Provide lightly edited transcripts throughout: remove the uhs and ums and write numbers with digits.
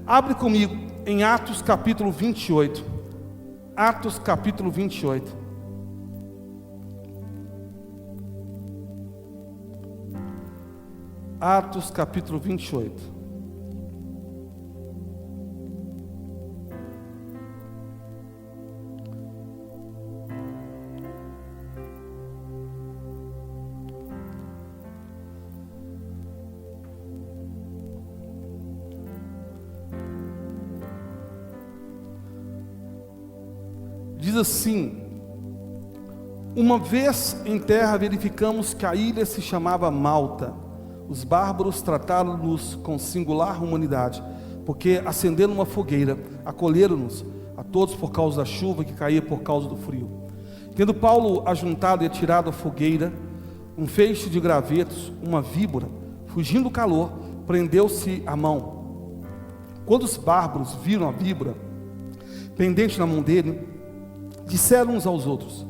Abre comigo em Atos capítulo 28. Atos capítulo 28. Atos capítulo 28. Diz assim: uma vez em terra verificamos que a ilha se chamava Malta. Os bárbaros trataram-nos com singular humanidade, porque acendendo uma fogueira, acolheram-nos a todos por causa da chuva que caía por causa do frio. Tendo Paulo ajuntado e atirado à fogueira um feixe de gravetos, uma víbora, fugindo do calor, prendeu-se a mão. Quando os bárbaros viram a víbora pendente na mão dele, disseram uns aos outros: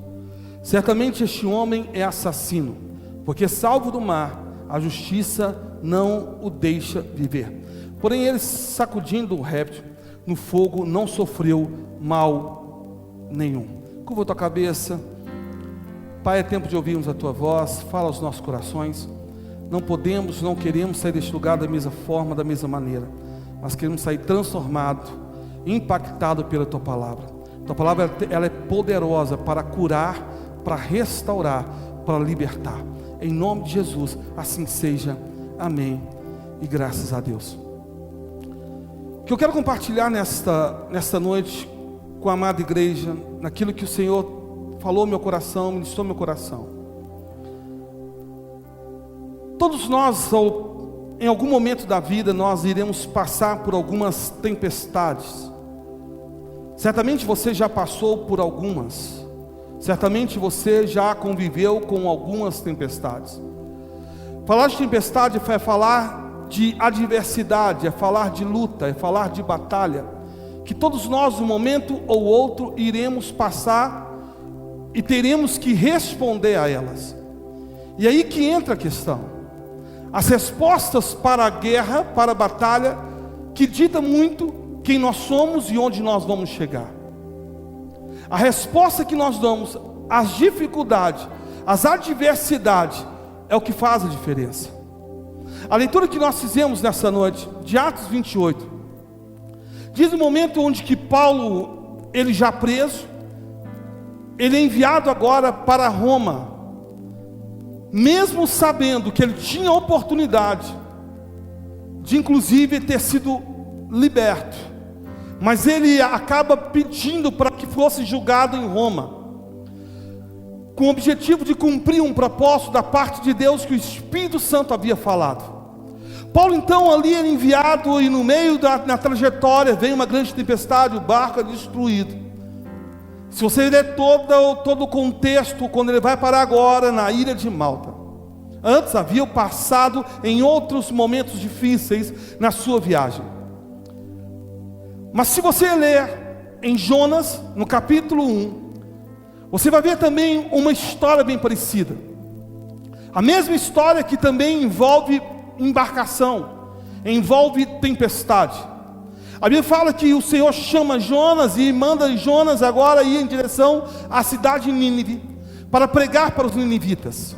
certamente este homem é assassino, porque salvo do mar, a justiça não o deixa viver. Porém ele, sacudindo o réptil no fogo, não sofreu mal nenhum. Curva a tua cabeça. Pai, é tempo de ouvirmos a tua voz. Fala aos nossos corações. Não podemos, não queremos sair deste lugar da mesma forma, da mesma maneira, mas queremos sair transformado, impactado pela tua palavra. Tua palavra, ela é poderosa para curar, para restaurar, para libertar. Em nome de Jesus, assim seja. Amém. E graças a Deus. O que eu quero compartilhar nesta noite com a amada igreja, naquilo que o Senhor falou no meu coração, ministrou no meu coração. Todos nós, em algum momento da vida, nós iremos passar por algumas tempestades. Certamente você já passou por algumas. Certamente você já conviveu com algumas tempestades. Falar de tempestade é falar de adversidade, é falar de luta, é falar de batalha, que todos nós, um momento ou outro, iremos passar e teremos que responder a elas. E aí que entra a questão. As respostas para a guerra, para a batalha, que dita muito quem nós somos e onde nós vamos chegar. A resposta que nós damos às dificuldades, às adversidades, é o que faz a diferença. A leitura que nós fizemos nessa noite, de Atos 28, diz o momento onde que Paulo, ele já preso, ele é enviado agora para Roma, mesmo sabendo que ele tinha a oportunidade de inclusive ter sido liberto, mas ele acaba pedindo para que fosse julgado em Roma, com o objetivo de cumprir um propósito da parte de Deus que o Espírito Santo havia falado. Paulo então ali é enviado, e no meio na trajetória vem uma grande tempestade, o barco é destruído. Se você ler todo o contexto, quando ele vai parar agora na ilha de Malta, antes havia passado em outros momentos difíceis na sua viagem. Mas se você ler em Jonas, no capítulo 1, você vai ver também uma história bem parecida. A mesma história que também envolve embarcação, envolve tempestade. A Bíblia fala que o Senhor chama Jonas e manda Jonas agora ir em direção à cidade de Nínive, para pregar para os ninivitas.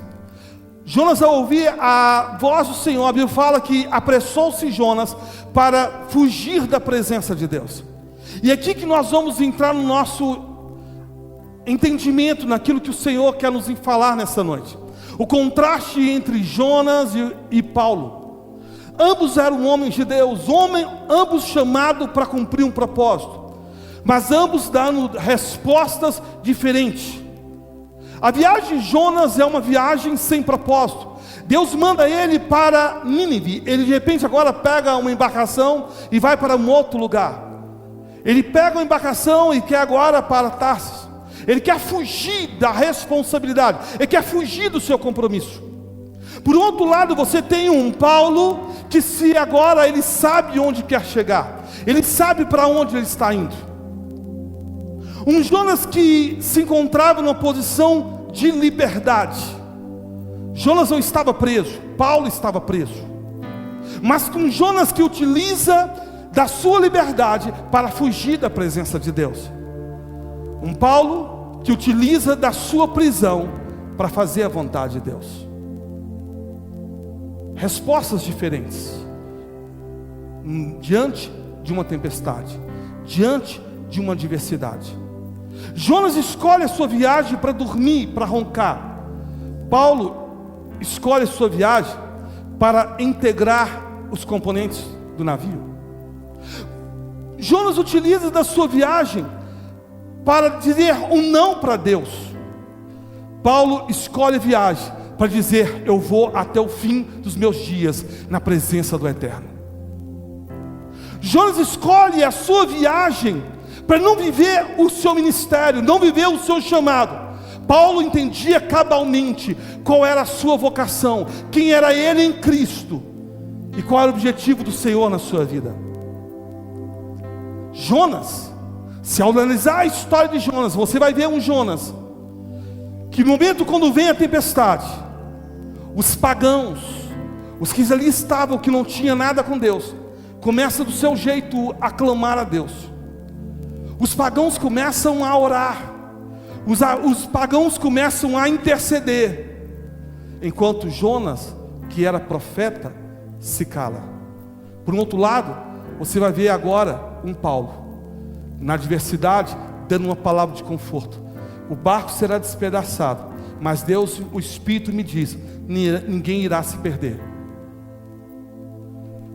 Jonas, ao ouvir a voz do Senhor, a Bíblia fala que apressou-se Jonas para fugir da presença de Deus. E é aqui que nós vamos entrar no nosso entendimento, naquilo que o Senhor quer nos falar nessa noite. O contraste entre Jonas e Paulo. Ambos eram homens de Deus, ambos chamados para cumprir um propósito, mas ambos dando respostas diferentes. A viagem de Jonas é uma viagem sem propósito. Deus manda ele para Nínive. Ele de repente agora pega uma embarcação e vai para um outro lugar. Ele pega uma embarcação e quer agora para Tarsis. Ele quer fugir da responsabilidade, ele quer fugir do seu compromisso. Por outro lado, você tem um Paulo que se agora ele sabe onde quer chegar, ele sabe para onde ele está indo. Um Jonas que se encontrava numa posição de liberdade. Jonas não estava preso, Paulo estava preso. Mas com Jonas que utiliza da sua liberdade para fugir da presença de Deus. Um Paulo que utiliza da sua prisão para fazer a vontade de Deus. Respostas diferentes diante de uma tempestade, diante de uma adversidade. Jonas escolhe a sua viagem para dormir, para roncar. Paulo escolhe a sua viagem para integrar os componentes do navio. Jonas utiliza da sua viagem para dizer um não para Deus. Paulo escolhe a viagem para dizer: eu vou até o fim dos meus dias na presença do Eterno. Jonas escolhe a sua viagem para não viver o seu ministério, não viver o seu chamado. Paulo entendia cabalmente qual era a sua vocação, quem era ele em Cristo e qual era o objetivo do Senhor na sua vida. Jonas, se ao analisar a história de Jonas, você vai ver um Jonas que no momento quando vem a tempestade, os pagãos, os que ali estavam, que não tinham nada com Deus, começam do seu jeito a clamar a Deus. Os pagãos começam a orar, os pagãos começam a interceder, enquanto Jonas, que era profeta, se cala. Por um outro lado, você vai ver agora um Paulo, na adversidade, dando uma palavra de conforto. O barco será despedaçado, mas Deus, o Espírito me diz: ninguém irá se perder.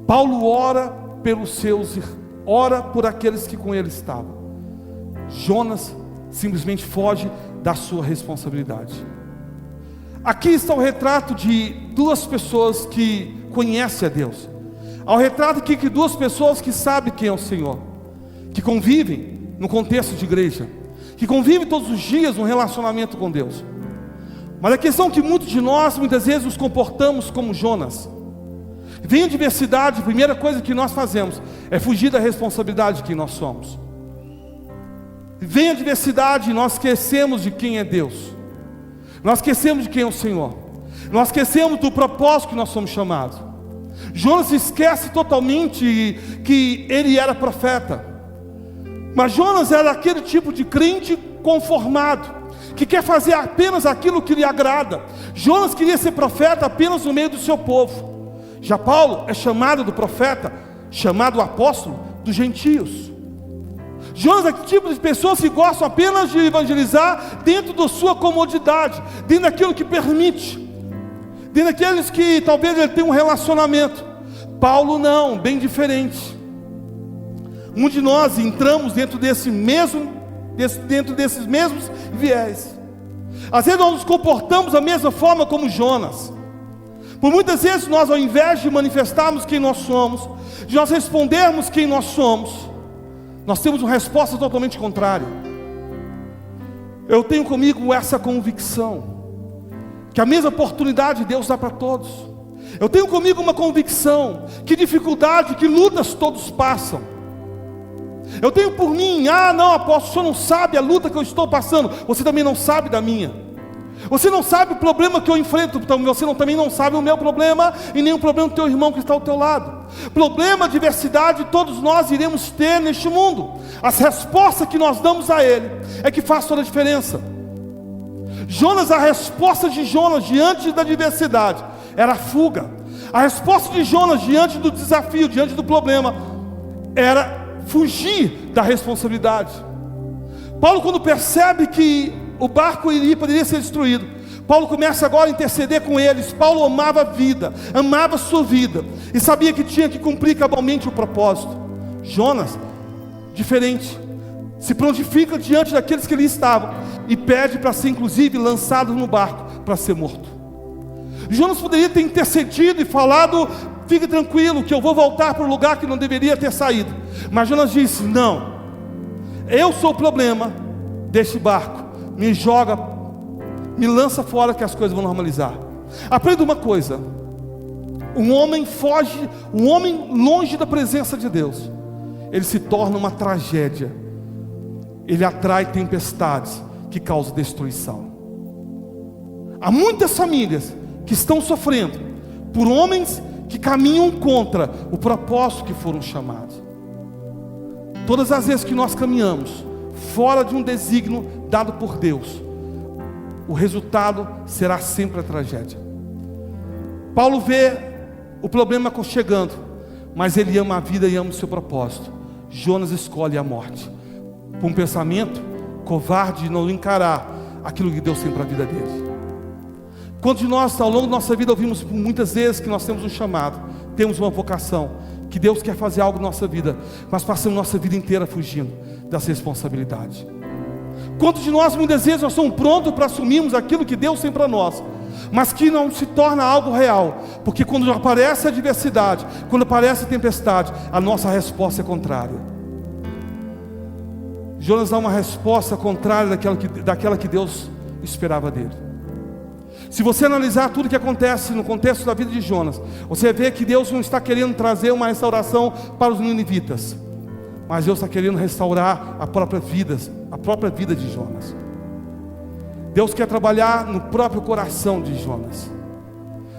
Paulo ora pelos seus, ora por aqueles que com ele estavam. Jonas simplesmente foge da sua responsabilidade. Aqui está o retrato de duas pessoas que conhecem a Deus. Há o retrato aqui de duas pessoas que sabem quem é o Senhor, que convivem no contexto de igreja, que convivem todos os dias no relacionamento com Deus. Mas a questão é que muitos de nós, muitas vezes, nos comportamos como Jonas. Vem a adversidade, a primeira coisa que nós fazemos é fugir da responsabilidade de quem nós somos. Vem a adversidade e nós esquecemos de quem é Deus. Nós esquecemos de quem é o Senhor. Nós esquecemos do propósito que nós somos chamados. Jonas esquece totalmente que ele era profeta. Mas Jonas era aquele tipo de crente conformado, que quer fazer apenas aquilo que lhe agrada. Jonas queria ser profeta apenas no meio do seu povo. Já Paulo é chamado do profeta, chamado apóstolo dos gentios. Jonas é aquele tipo de pessoas que gostam apenas de evangelizar dentro da sua comodidade, dentro daquilo que permite, dentro daqueles que talvez ele tenha um relacionamento. Paulo não, bem diferente. Um de nós entramos dentro desses mesmos viés. Às vezes nós nos comportamos da mesma forma como Jonas. Por muitas vezes nós, ao invés de manifestarmos quem nós somos, de nós respondermos quem nós somos, nós temos uma resposta totalmente contrária. Eu tenho comigo essa convicção, que a mesma oportunidade Deus dá para todos. Eu tenho comigo uma convicção, que dificuldade, que lutas todos passam. Eu tenho por mim: não, apóstolo, o senhor não sabe a luta que eu estou passando. Você também não sabe da minha. Você não sabe o problema que eu enfrento. Você também não sabe o meu problema, e nem o problema do teu irmão que está ao teu lado. Problema, adversidade, todos nós iremos ter neste mundo. As respostas que nós damos a ele é que faz toda a diferença. Jonas, a resposta de Jonas diante da adversidade era a fuga. A resposta de Jonas diante do desafio, diante do problema, era fugir da responsabilidade. Paulo, quando percebe que o barco poderia ser destruído, Paulo começa agora a interceder com eles. Paulo amava a vida, amava a sua vida, e sabia que tinha que cumprir cabalmente o propósito. Jonas, diferente, se prontifica diante daqueles que ali estavam, e pede para ser inclusive lançado no barco, para ser morto. Jonas poderia ter intercedido e falado: fique tranquilo, que eu vou voltar para o lugar que não deveria ter saído. Mas Jonas disse: não, eu sou o problema deste barco, me joga, me lança fora, que as coisas vão normalizar. Aprenda uma coisa: um homem foge, um homem longe da presença de Deus, ele se torna uma tragédia. Ele atrai tempestades que causam destruição. Há muitas famílias que estão sofrendo por homens que caminham contra o propósito que foram chamados. Todas as vezes que nós caminhamos fora de um desígnio dado por Deus, o resultado será sempre a tragédia. Paulo vê o problema chegando, mas ele ama a vida e ama o seu propósito. Jonas escolhe a morte, por um pensamento covarde de não encarar aquilo que Deus tem para a vida dele. Quantos de nós, ao longo da nossa vida, ouvimos muitas vezes que nós temos um chamado, temos uma vocação, que Deus quer fazer algo na nossa vida, mas passamos nossa vida inteira fugindo dessa responsabilidade. Quantos de nós, muitas vezes, nós somos prontos para assumirmos aquilo que Deus tem para nós, mas que não se torna algo real, porque quando aparece a adversidade, quando aparece a tempestade, a nossa resposta é contrária. Jonas dá uma resposta contrária daquela que Deus esperava dele. Se você analisar tudo que acontece no contexto da vida de Jonas, você vê que Deus não está querendo trazer uma restauração para os ninivitas, mas Deus está querendo restaurar a própria vida de Jonas. Deus quer trabalhar no próprio coração de Jonas.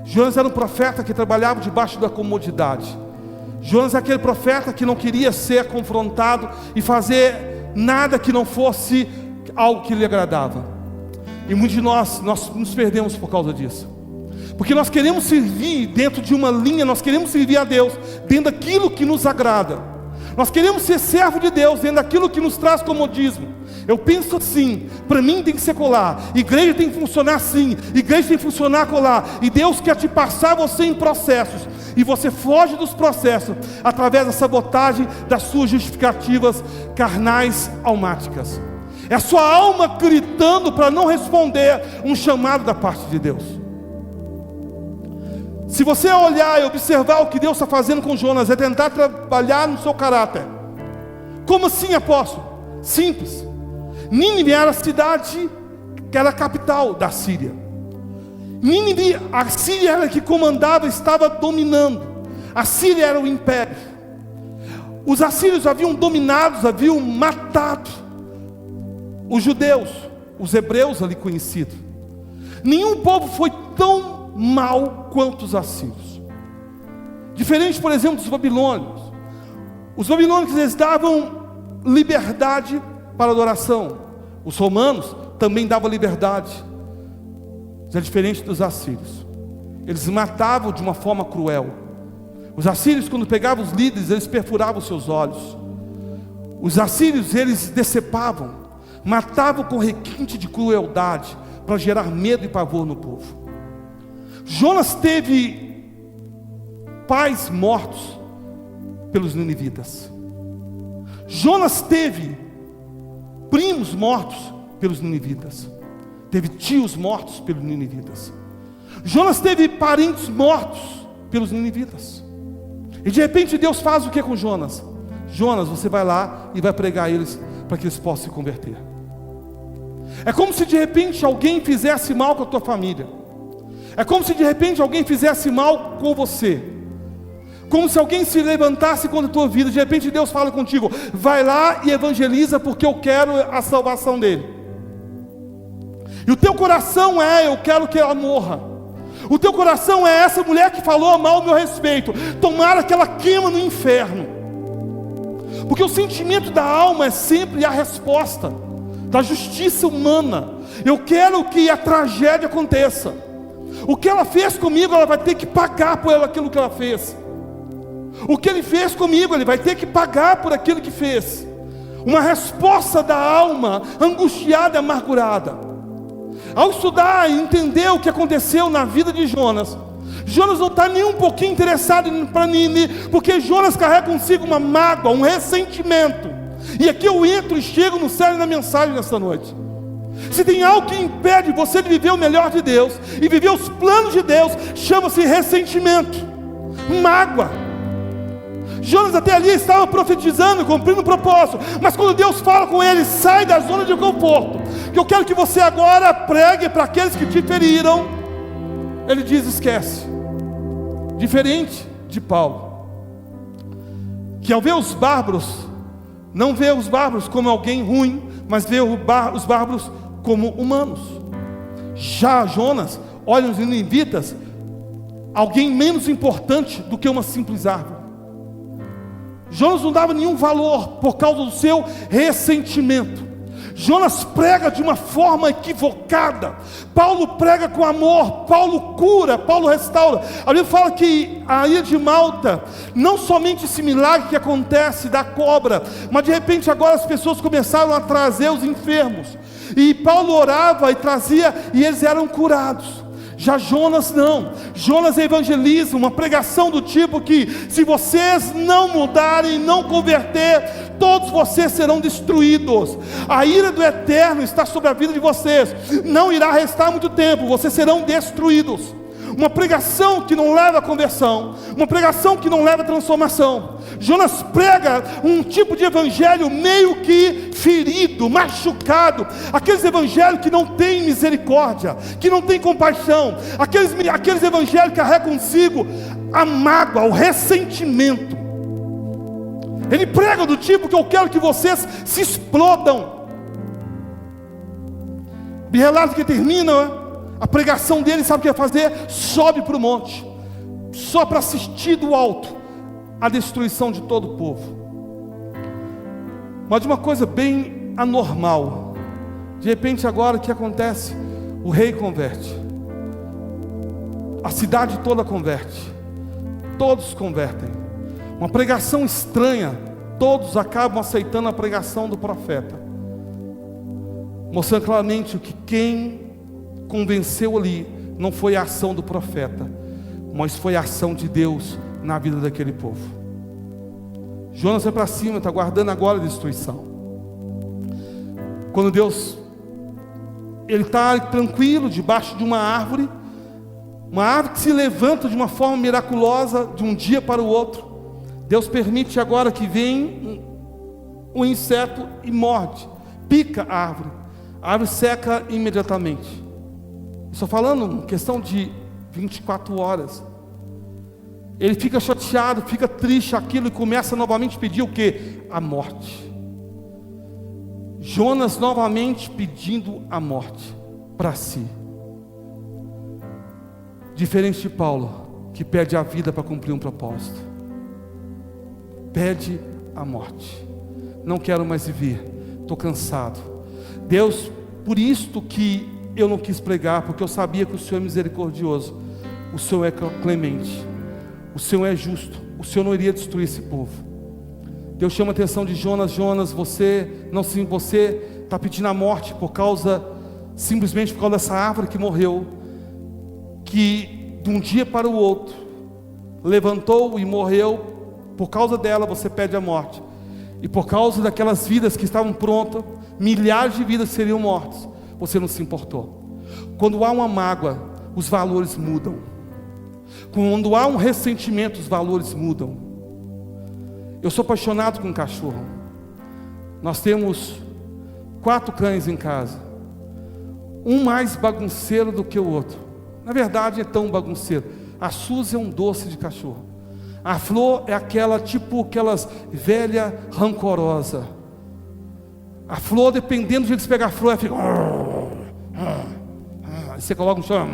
Jonas era um profeta que trabalhava debaixo da comodidade. Jonas é aquele profeta que não queria ser confrontado e fazer nada que não fosse algo que lhe agradava. E muitos de nós nos perdemos por causa disso, porque nós queremos servir dentro de uma linha, nós queremos servir a Deus dentro daquilo que nos agrada, nós queremos ser servo de Deus dentro daquilo que nos traz comodismo. Eu penso assim, para mim tem que ser colar, igreja tem que funcionar assim, igreja tem que funcionar colar, e Deus quer te passar você em processos, e você foge dos processos, através da sabotagem das suas justificativas carnais almáticas. É a sua alma gritando para não responder um chamado da parte de Deus. Se você olhar e observar o que Deus está fazendo com Jonas, é tentar trabalhar no seu caráter. Como assim, apóstolo? Simples. Nínive era a cidade que era a capital da Síria. Nínive, a Síria era que comandava, estava dominando. A Síria era o império. Os assírios haviam dominado, haviam matado os judeus, os hebreus ali conhecidos. Nenhum povo foi tão mal quanto os assírios. Diferente, por exemplo, dos babilônios. Os babilônios, eles davam liberdade para adoração. Os romanos também davam liberdade. Mas é diferente dos assírios. Eles matavam de uma forma cruel. Os assírios, quando pegavam os líderes, eles perfuravam seus olhos. Os assírios, eles decepavam, matavam com requinte de crueldade, para gerar medo e pavor no povo. Jonas teve pais mortos pelos ninivitas. Jonas teve primos mortos pelos ninivitas. Teve tios mortos pelos ninivitas. Jonas teve parentes mortos pelos ninivitas. E de repente Deus faz o que com Jonas? Jonas, você vai lá e vai pregar a eles, para que eles possam se converter. É como se de repente alguém fizesse mal com a tua família. É como se de repente alguém fizesse mal com você. Como se alguém se levantasse contra a tua vida. De repente Deus fala contigo: vai lá e evangeliza, porque eu quero a salvação dele. E o teu coração é: eu quero que ela morra. O teu coração é: essa mulher que falou mal ao meu respeito, tomara que ela queima no inferno. Porque o sentimento da alma é sempre a resposta da justiça humana. Eu quero que a tragédia aconteça. O que ela fez comigo, ela vai ter que pagar por aquilo que ela fez. O que ele fez comigo, ele vai ter que pagar por aquilo que fez. Uma resposta da alma angustiada e amargurada. Ao estudar e entender o que aconteceu na vida de Jonas, Jonas não está nem um pouquinho interessado para Nínive, porque Jonas carrega consigo uma mágoa, um ressentimento. E aqui eu entro e chego no cerne da mensagem nesta noite. Se tem algo que impede você de viver o melhor de Deus e viver os planos de Deus, chama-se ressentimento, mágoa. Jonas até ali estava profetizando, cumprindo o propósito, mas quando Deus fala com ele: sai da zona de conforto, que eu quero que você agora pregue para aqueles que te feriram, ele diz: esquece. Diferente de Paulo, que ao ver os bárbaros, não vê os bárbaros como alguém ruim, mas vê os bárbaros como humanos. Já Jonas olha os ninivitas, alguém menos importante do que uma simples árvore. Jonas não dava nenhum valor por causa do seu ressentimento. Jonas prega de uma forma equivocada. Paulo prega com amor, Paulo cura, Paulo restaura. A Bíblia fala que a ilha de Malta, não somente esse milagre que acontece da cobra, mas de repente agora as pessoas começaram a trazer os enfermos, e Paulo orava e trazia, e eles eram curados. Já Jonas não. Jonas evangeliza, uma pregação do tipo que, se vocês não mudarem, não converter, todos vocês serão destruídos. A ira do Eterno está sobre a vida de vocês, não irá restar muito tempo, vocês serão destruídos. Uma pregação que não leva a conversão, uma pregação que não leva a transformação. Jonas prega um tipo de evangelho meio que ferido, machucado, aqueles evangelhos que não têm misericórdia, que não têm compaixão, aqueles evangelhos que carregam consigo a mágoa, o ressentimento. Ele prega do tipo que eu quero que vocês se explodam. O relato que termina a pregação dele, sabe o que vai fazer? Sobe para o monte, só para assistir do alto a destruição de todo o povo. Mas de uma coisa bem anormal, de repente agora o que acontece? O rei converte, a cidade toda converte, todos convertem. Uma pregação estranha, todos acabam aceitando a pregação do profeta, mostrando claramente que quem convenceu ali não foi a ação do profeta, mas foi a ação de Deus na vida daquele povo. Jonas vai para cima, está guardando agora a destruição. Quando Deus, ele está tranquilo debaixo de uma árvore que se levanta de uma forma miraculosa de um dia para o outro. Deus permite agora que venha um inseto e morde, pica a árvore seca imediatamente. Estou falando questão de 24 horas. Ele fica chateado, fica triste aquilo, e começa novamente a pedir o quê? A morte. Jonas novamente pedindo a morte para si. Diferente de Paulo, que pede a vida para cumprir um propósito. Pede a morte. Não quero mais viver, estou cansado. Deus, por isto que eu não quis pregar, porque eu sabia que o Senhor é misericordioso, o Senhor é clemente, o Senhor é justo, o Senhor não iria destruir esse povo. Deus chama a atenção de Jonas: Jonas, você está pedindo a morte simplesmente por causa dessa árvore que morreu, que de um dia para o outro levantou e morreu. Por causa dela você pede a morte, e por causa daquelas vidas que estavam prontas, milhares de vidas seriam mortas, você não se importou. Quando há uma mágoa, os valores mudam. Quando há um ressentimento, os valores mudam. Eu sou apaixonado com cachorro. Nós temos 4 cães em casa, um mais bagunceiro do que o outro. Na verdade é tão bagunceiro. A Suzy é um doce de cachorro. A Flor é aquelas velha rancorosa. A Flor, dependendo do jeito que você pegar a Flor, ela fica... Você coloca no chão,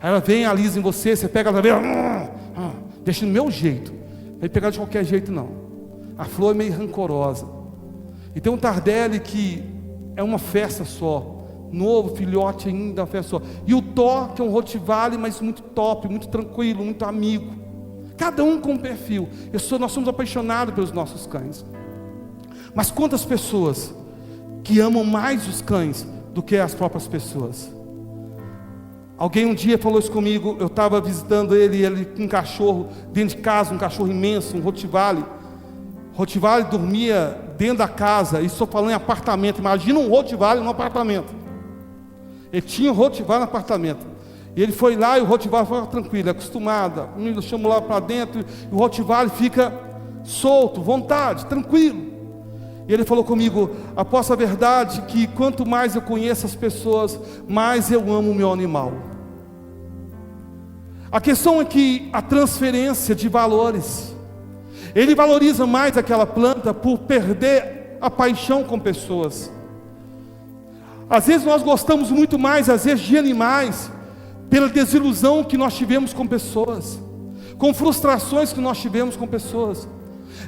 aí ela vem, alisa em você, você pega ela, deixa do meu jeito. Não vai pegar de qualquer jeito não. A Flor é meio rancorosa. E tem um Tardelli que é uma festa só, novo, filhote ainda, uma festa só. E o Thor, que é um Rottweiler, mas muito top, muito tranquilo, muito amigo. Cada um com um perfil. Nós somos apaixonados pelos nossos cães. Mas quantas pessoas que amam mais os cães do que as próprias pessoas? Alguém um dia falou isso comigo. Eu estava visitando ele com um cachorro dentro de casa, um cachorro imenso, um Rottweiler. Rottweiler dormia dentro da casa, e estou falando em apartamento. Imagina um Rottweiler num apartamento. Ele tinha um Rottweiler no apartamento. E ele foi lá, e o Rottweiler foi tranquilo, acostumado. Eu chamo lá para dentro, e o Rottweiler fica solto, vontade, tranquilo. E ele falou comigo: aposto a verdade que quanto mais eu conheço as pessoas, mais eu amo o meu animal. A questão é que a transferência de valores, ele valoriza mais aquela planta por perder a paixão com pessoas. Às vezes nós gostamos muito mais, às vezes, de animais, pela desilusão que nós tivemos com pessoas, com frustrações que nós tivemos com pessoas.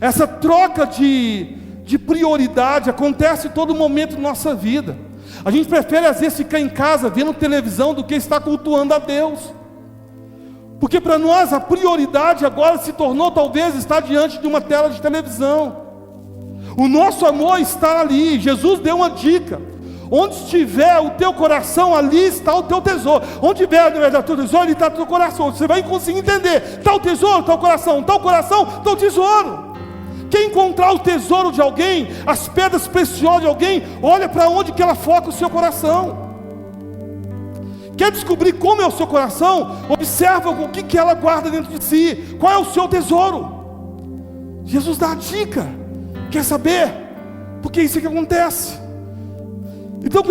Essa troca de prioridade acontece em todo momento da nossa vida. A gente prefere às vezes ficar em casa vendo televisão do que estar cultuando a Deus. Porque para nós a prioridade agora se tornou talvez estar diante de uma tela de televisão. O nosso amor está ali. Jesus deu uma dica: onde estiver o teu coração, ali está o teu tesouro. Onde tiver o teu tesouro, ali está o teu coração. Você vai conseguir entender: está o tesouro, está o coração, está o coração, está o tesouro. Quem encontrar o tesouro de alguém, as pedras preciosas de alguém, olha para onde que ela foca o seu coração. Quer descobrir como é o seu coração? Observa o que ela guarda dentro de si. Qual é o seu tesouro? Jesus dá a dica. Quer saber? Porque é isso que acontece. Então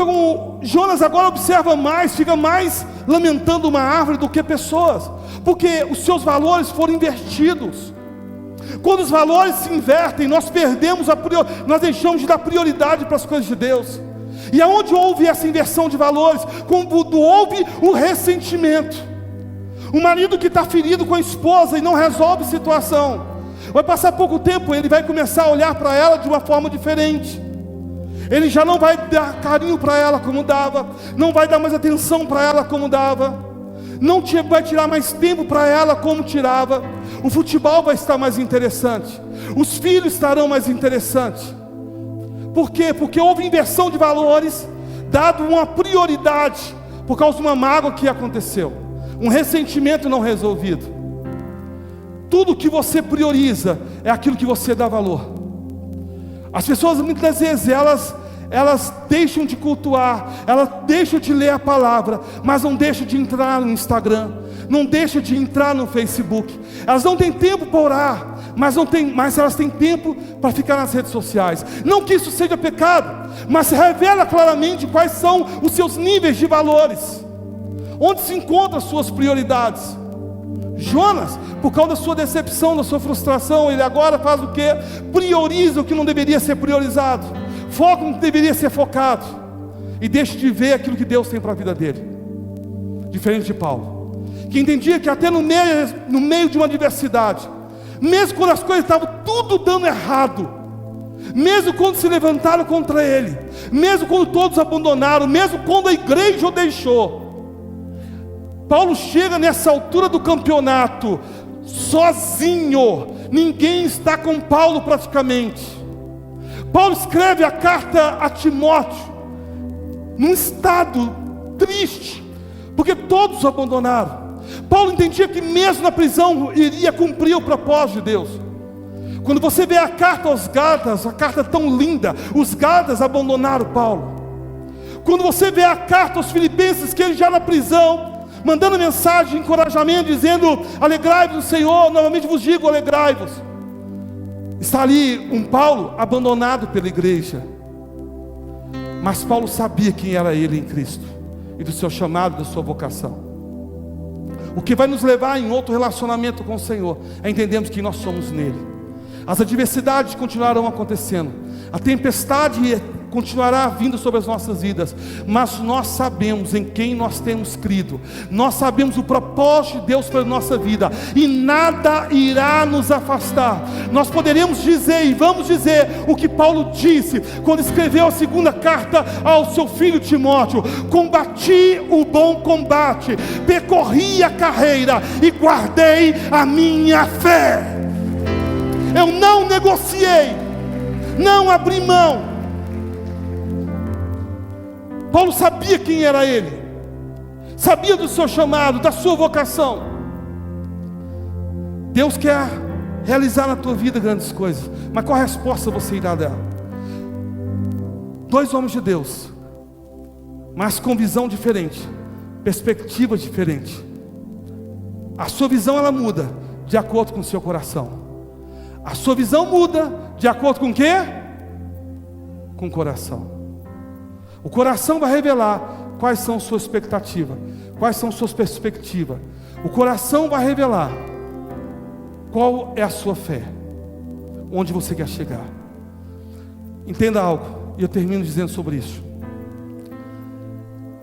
Jonas agora observa mais, fica mais lamentando uma árvore do que pessoas, porque os seus valores foram invertidos. Quando os valores se invertem, nós perdemos nós deixamos de dar prioridade para as coisas de Deus. E aonde houve essa inversão de valores? Quando houve o ressentimento. O marido que está ferido com a esposa e não resolve a situação, vai passar pouco tempo, ele vai começar a olhar para ela de uma forma diferente. Ele já não vai dar carinho para ela como dava, não vai dar mais atenção para ela como dava, não vai tirar mais tempo para ela como tirava. O futebol vai estar mais interessante, os filhos estarão mais interessantes. Por quê? Porque houve inversão de valores, dado uma prioridade por causa de uma mágoa que aconteceu, um ressentimento não resolvido. Tudo que você prioriza é aquilo que você dá valor. As pessoas muitas vezes elas deixam de cultuar, elas deixam de ler a palavra, mas não deixam de entrar no Instagram, não deixam de entrar no Facebook. Elas não têm tempo para orar, mas elas têm tempo para ficar nas redes sociais. Não que isso seja pecado, mas revela claramente quais são os seus níveis de valores, onde se encontram as suas prioridades. Jonas, por causa da sua decepção, da sua frustração, ele agora faz o quê? Prioriza o que não deveria ser priorizado, foca no que deveria ser focado, e deixa de ver aquilo que Deus tem para a vida dele. Diferente de Paulo, que entendia que até no meio de uma adversidade, mesmo quando as coisas estavam tudo dando errado, mesmo quando se levantaram contra ele, mesmo quando todos abandonaram, mesmo quando a igreja o deixou, Paulo chega nessa altura do campeonato sozinho, ninguém está com Paulo praticamente. Paulo escreve a carta a Timóteo num estado triste, porque todos o abandonaram. Paulo entendia que mesmo na prisão iria cumprir o propósito de Deus. Quando você vê a carta aos Gálatas, a carta tão linda, os Gálatas abandonaram Paulo. Quando você vê a carta aos Filipenses, que ele já na prisão, mandando mensagem de encorajamento, dizendo: alegrai-vos no Senhor, novamente vos digo, alegrai-vos. Está ali um Paulo abandonado pela igreja, mas Paulo sabia quem era ele em Cristo, e do seu chamado, da sua vocação. O que vai nos levar em outro relacionamento com o Senhor é entendermos que nós somos nele. As adversidades continuarão acontecendo, a tempestade continuará vindo sobre as nossas vidas, mas nós sabemos em quem nós temos crido, nós sabemos o propósito de Deus para a nossa vida, e nada irá nos afastar. Nós poderemos dizer, e vamos dizer, o que Paulo disse, quando escreveu a segunda carta ao seu filho Timóteo: combati o bom combate, percorri a carreira e guardei a minha fé. Eu não negociei, não abri mão. Paulo sabia quem era ele, sabia do seu chamado, da sua vocação. Deus quer realizar na tua vida grandes coisas, mas qual a resposta você irá dar? Dois homens de Deus, mas com visão diferente, perspectiva diferente. A sua visão ela muda de acordo com o seu coração. A sua visão muda de acordo com o quê? Com o coração. O coração vai revelar quais são suas expectativas, quais são suas perspectivas. O coração vai revelar qual é a sua fé, onde você quer chegar. Entenda algo, e eu termino dizendo sobre isso.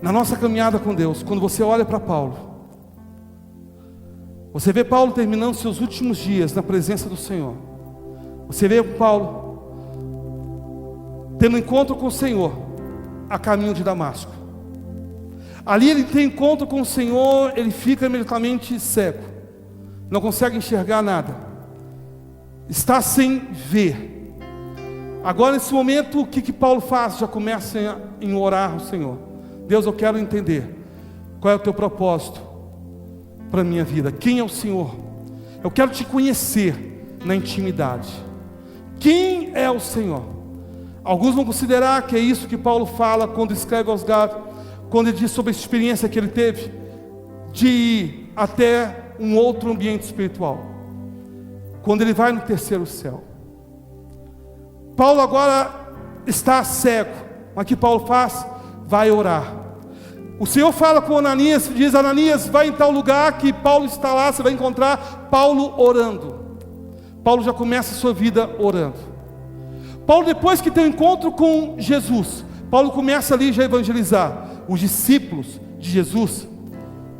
Na nossa caminhada com Deus, quando você olha para Paulo, você vê Paulo terminando seus últimos dias na presença do Senhor. Você vê Paulo tendo encontro com o Senhor a caminho de Damasco. Ali ele tem encontro com o Senhor, ele fica imediatamente cego, não consegue enxergar nada, está sem ver. Agora nesse momento o que Paulo faz? Já começa em orar ao Senhor. Deus, eu quero entender qual é o teu propósito para a minha vida. Quem é o Senhor? Eu quero te conhecer na intimidade. Quem é o Senhor? Alguns vão considerar que é isso que Paulo fala quando escreve aos Gálatas, quando ele diz sobre a experiência que ele teve de ir até um outro ambiente espiritual, quando ele vai no terceiro céu. Paulo agora está cego, mas o que Paulo faz? Vai orar. O Senhor fala com Ananias, diz: Ananias, vai em tal lugar que Paulo está lá, você vai encontrar Paulo orando. Paulo já começa a sua vida orando. Paulo, depois que tem um encontro com Jesus, Paulo começa ali já a evangelizar. Os discípulos de Jesus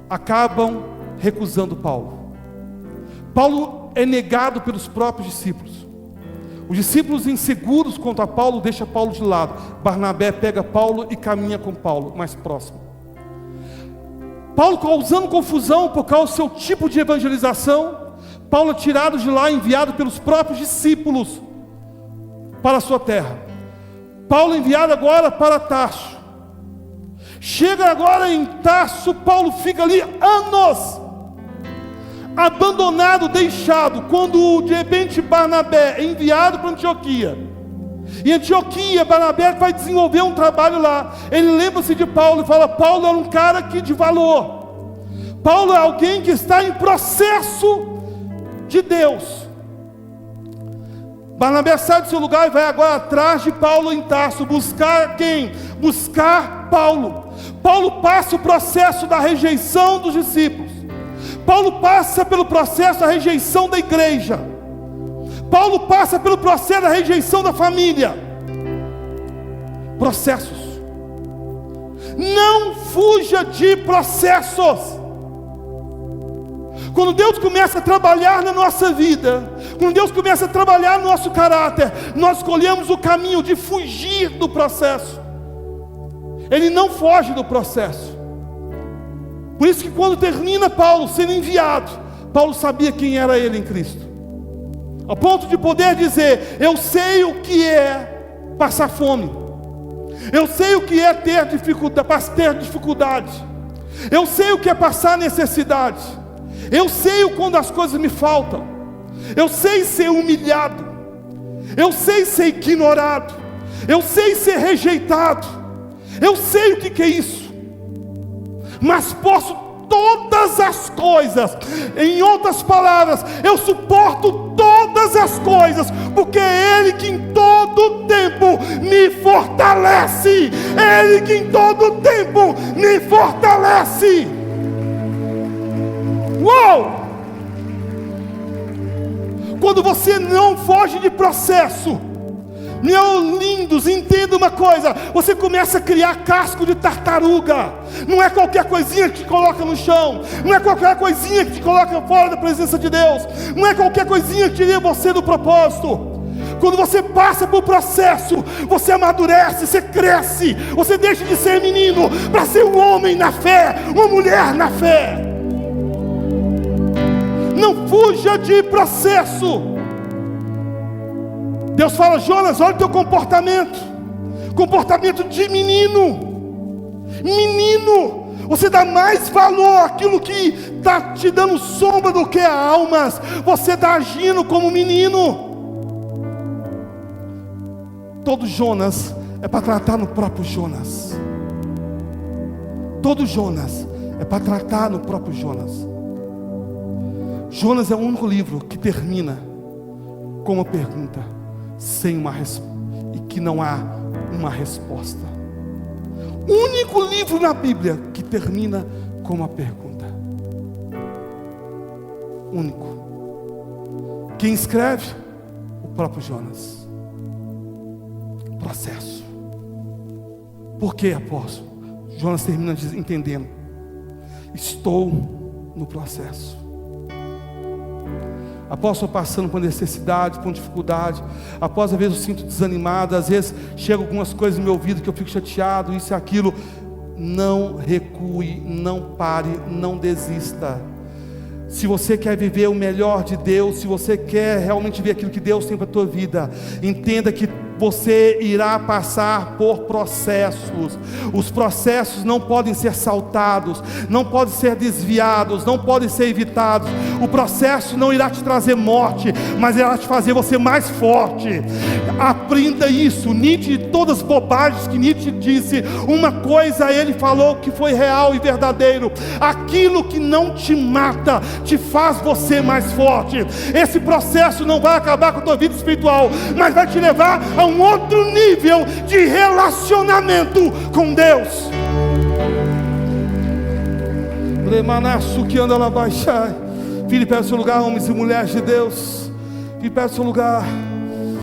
acabam recusando Paulo. Paulo é negado pelos próprios discípulos. Os discípulos inseguros quanto a Paulo deixam Paulo de lado. Barnabé pega Paulo e caminha com Paulo mais próximo. Paulo causando confusão por causa do seu tipo de evangelização. Paulo é tirado de lá, enviado pelos próprios discípulos para a sua terra. Paulo é enviado agora para Tarso. Chega agora em Tarso, Paulo fica ali anos, abandonado, deixado, quando de repente Barnabé é enviado para Antioquia. Em Antioquia, Barnabé vai desenvolver um trabalho lá. Ele lembra-se de Paulo e fala: Paulo era um cara de valor. Paulo é alguém que está em processo de Deus. Barnabé sai do seu lugar e vai agora atrás de Paulo em Tarso. Buscar quem? Buscar Paulo. Paulo passa o processo da rejeição dos discípulos. Paulo passa pelo processo da rejeição da igreja. Paulo passa pelo processo da rejeição da família. Processos. Não fuja de processos. Quando Deus começa a trabalhar na nossa vida, quando Deus começa a trabalhar no nosso caráter, nós escolhemos o caminho de fugir do processo. Ele não foge do processo. Por isso que quando termina Paulo sendo enviado, Paulo sabia quem era ele em Cristo, ao ponto de poder dizer: eu sei o que é passar fome, eu sei o que é ter dificuldade, eu sei o que é passar necessidade, eu sei quando as coisas me faltam, eu sei ser humilhado, eu sei ser ignorado, eu sei ser rejeitado, eu sei o que é isso, mas posso todas as coisas. Em outras palavras, eu suporto todas as coisas, porque é Ele que em todo tempo me fortalece. Ele que em todo tempo me fortalece. Uou! Quando você não foge de processo, meus lindos, entenda uma coisa: você começa a criar casco de tartaruga. Não é qualquer coisinha que te coloca no chão, não é qualquer coisinha que te coloca fora da presença de Deus, não é qualquer coisinha que tira você do propósito. Quando você passa por processo, você amadurece, você cresce, você deixa de ser menino para ser um homem na fé, uma mulher na fé. Não fuja de processo. Deus fala: Jonas, olha o teu comportamento de menino. Menino, você dá mais valor àquilo que está te dando sombra do que a almas. Você está agindo como menino. Todo Jonas é para tratar no próprio Jonas. Todo Jonas é para tratar no próprio Jonas. Jonas é o único livro que termina com uma pergunta, sem uma e que não há uma resposta. O único livro na Bíblia que termina com uma pergunta. Único. Quem escreve? O próprio Jonas. Processo. Por que, apóstolo? Jonas termina entendendo: estou no processo. após estou passando por necessidade, por dificuldade, após às vezes eu sinto desanimado, às vezes chegam algumas coisas no meu ouvido que eu fico chateado, isso e aquilo. Não recue, não pare, não desista. Se você quer viver o melhor de Deus, se você quer realmente ver aquilo que Deus tem para a tua vida, entenda que você irá passar por processos. Os processos não podem ser saltados, não podem ser desviados, não podem ser evitados. O processo não irá te trazer morte, mas irá te fazer você mais forte. Aprenda isso. Nietzsche, todas as bobagens que Nietzsche disse, uma coisa ele falou que foi real e verdadeiro: aquilo que não te mata te faz você mais forte. Esse processo não vai acabar com a tua vida espiritual, mas vai te levar a um outro nível de relacionamento com Deus. Que anda lá baixar. Filho, pega o seu lugar, homens e mulheres de Deus. Filho, pega o seu lugar.